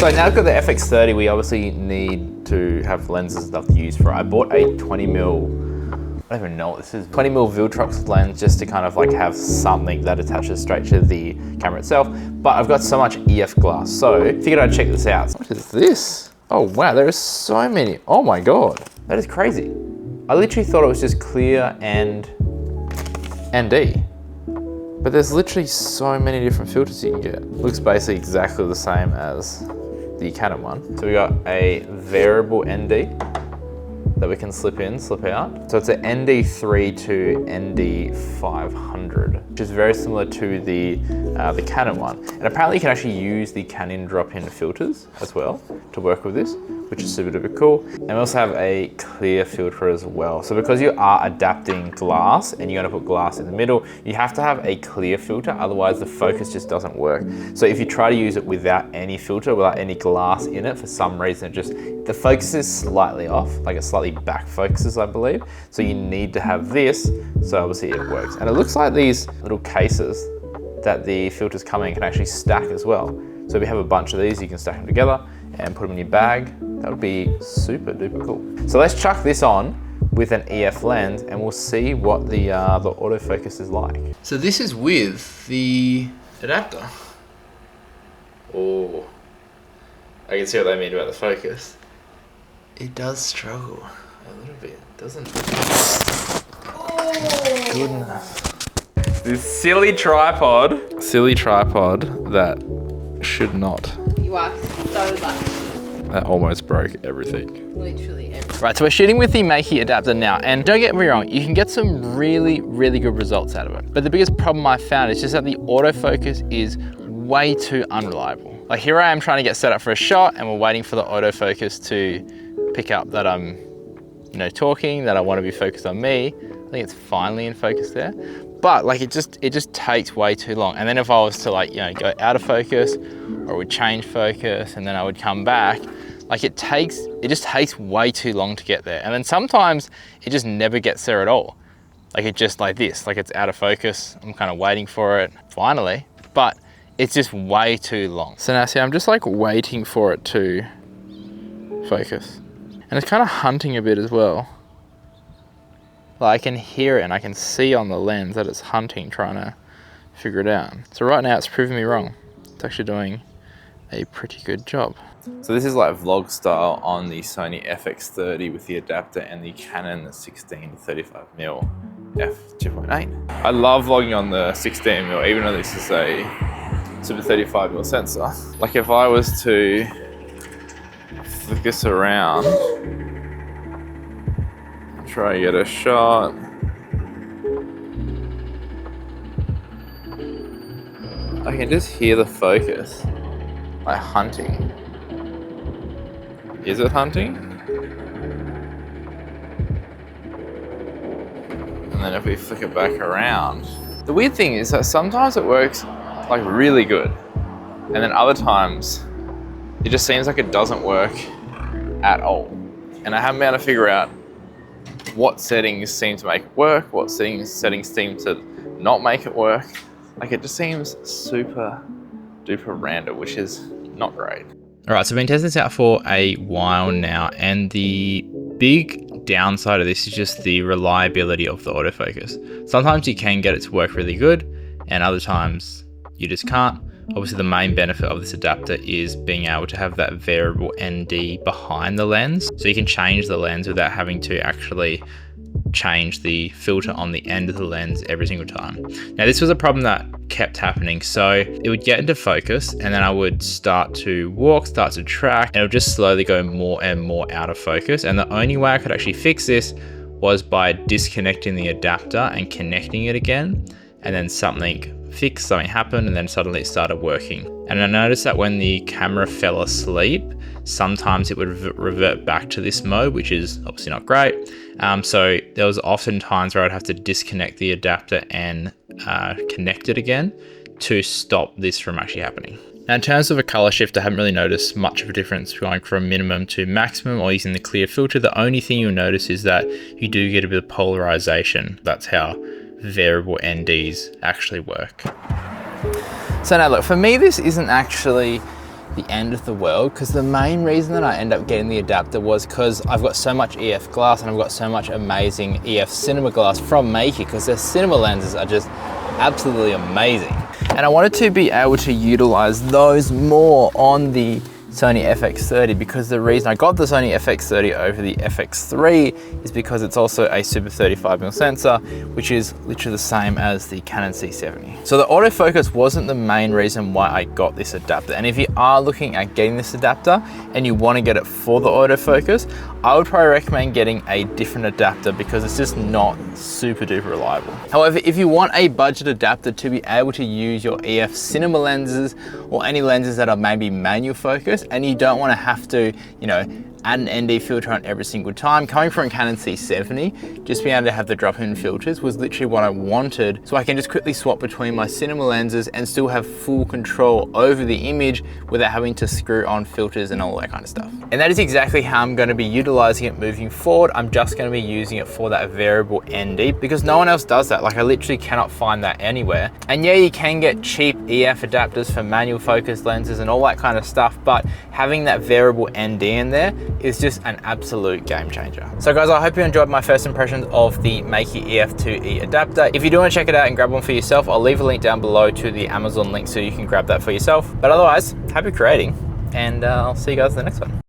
So now I've got the FX30, we obviously need to have lenses and stuff to use for it. I bought a 20mm, I don't even know what this is, 20mm Viltrox lens just to kind of like have something that attaches straight to the camera itself. But I've got so much EF glass, so figured I'd check this out. What is this? Oh wow, there are so many. Oh my God, that is crazy. I literally thought it was just clear and ND. But there's literally so many different filters you can get. Looks basically exactly the same as the Canon one. So we got a variable ND that we can slip in, slip out. So it's an ND3 to ND500, which is very similar to the Canon one. And apparently you can actually use the Canon drop-in filters as well to work with this, which is super duper cool. And we also have a clear filter as well. So because you are adapting glass and you're gonna put glass in the middle, you have to have a clear filter, otherwise the focus just doesn't work. So if you try to use it without any filter, without any glass in it, for some reason the focus is slightly off, like it slightly back focuses, I believe. So you need to have this, so obviously it works. And it looks like these little cases that the filters come in can actually stack as well. So if you have a bunch of these, you can stack them together and put them in your bag. That would be super duper cool. So let's chuck this on with an EF lens and we'll see what the autofocus is like. So this is with the adapter. Oh, I can see what they mean about the focus. It does struggle a little bit, doesn't it? Oh, goodness. This silly tripod that should not. You are so lucky. That almost broke everything. Literally everything. Right, so we're shooting with the Makey adapter now, and don't get me wrong, you can get some really, really good results out of it. But the biggest problem I found is just that the autofocus is way too unreliable. Like here I am trying to get set up for a shot and we're waiting for the autofocus to pick up that I'm, talking, that I want to be focused on me. I think it's finally in focus there. But like it just takes way too long. And then if I was to go out of focus or would change focus and then I would come back, like it just takes way too long to get there. And then sometimes it just never gets there at all. Like it just like this, like it's out of focus. I'm kind of waiting for it finally, but it's just way too long. So now see, I'm just like waiting for it to focus. And it's kind of hunting a bit as well. Like I can hear it and I can see on the lens that it's hunting, trying to figure it out. So right now it's proving me wrong. It's actually doing a pretty good job. So this is like vlog style on the Sony FX30 with the adapter and the Canon 16-35mm f2.8. I love vlogging on the 16mm, even though this is a Super 35mm sensor. Like if I was to flick this around, try to get a shot. I can just hear the focus, like hunting. Is it hunting? And then if we flick it back around, the weird thing is that sometimes it works like really good, and then other times it just seems like it doesn't work at all. And I haven't been able to figure out what settings seem to make it work, what settings seem to not make it work. Like it just seems super duper random, which is not great. All right, so I've been testing this out for a while now, and the big downside of this is just the reliability of the autofocus. Sometimes you can get it to work really good, and other times you just can't. Obviously the main benefit of this adapter is being able to have that variable ND behind the lens. So you can change the lens without having to actually change the filter on the end of the lens every single time. Now this was a problem that kept happening. So it would get into focus and then I would start to walk, start to track, and it would just slowly go more and more out of focus. And the only way I could actually fix this was by disconnecting the adapter and connecting it again, and then something happened and then suddenly it started working. And I noticed that when the camera fell asleep, sometimes it would revert back to this mode, which is obviously not great. So there was often times where I'd have to disconnect the adapter and connect it again to stop this from actually happening. Now in terms of a color shift, I haven't really noticed much of a difference going from minimum to maximum or using the clear filter. The only thing you'll notice is that you do get a bit of polarization. That's how variable NDs actually work. So now look, for me this isn't actually the end of the world, because the main reason that I end up getting the adapter was because I've got so much EF glass and I've got so much amazing EF cinema glass from Meike, because their cinema lenses are just absolutely amazing. And I wanted to be able to utilize those more on the Sony FX30, because the reason I got the Sony FX30 over the FX3 is because it's also a super 35mm sensor, which is literally the same as the Canon C70. So the autofocus wasn't the main reason why I got this adapter. And if you are looking at getting this adapter and you want to get it for the autofocus, I would probably recommend getting a different adapter, because it's just not super duper reliable. However, if you want a budget adapter to be able to use your EF cinema lenses or any lenses that are maybe manual focus, and you don't want to have to, you know, add an ND filter on every single time. Coming from a Canon C70, just being able to have the drop-in filters was literally what I wanted, so I can just quickly swap between my cinema lenses and still have full control over the image without having to screw on filters and all that kind of stuff. And that is exactly how I'm going to be utilizing it moving forward. I'm just going to be using it for that variable ND, because no one else does that. Like, I literally cannot find that anywhere. And yeah, you can get cheap EF adapters for manual focus lenses and all that kind of stuff, but having that variable ND in there is just an absolute game changer. So guys, I hope you enjoyed my first impressions of the Meike EF2E adapter. If you do want to check it out and grab one for yourself, I'll leave a link down below to the Amazon link so you can grab that for yourself. But otherwise, happy creating, and I'll see you guys in the next one.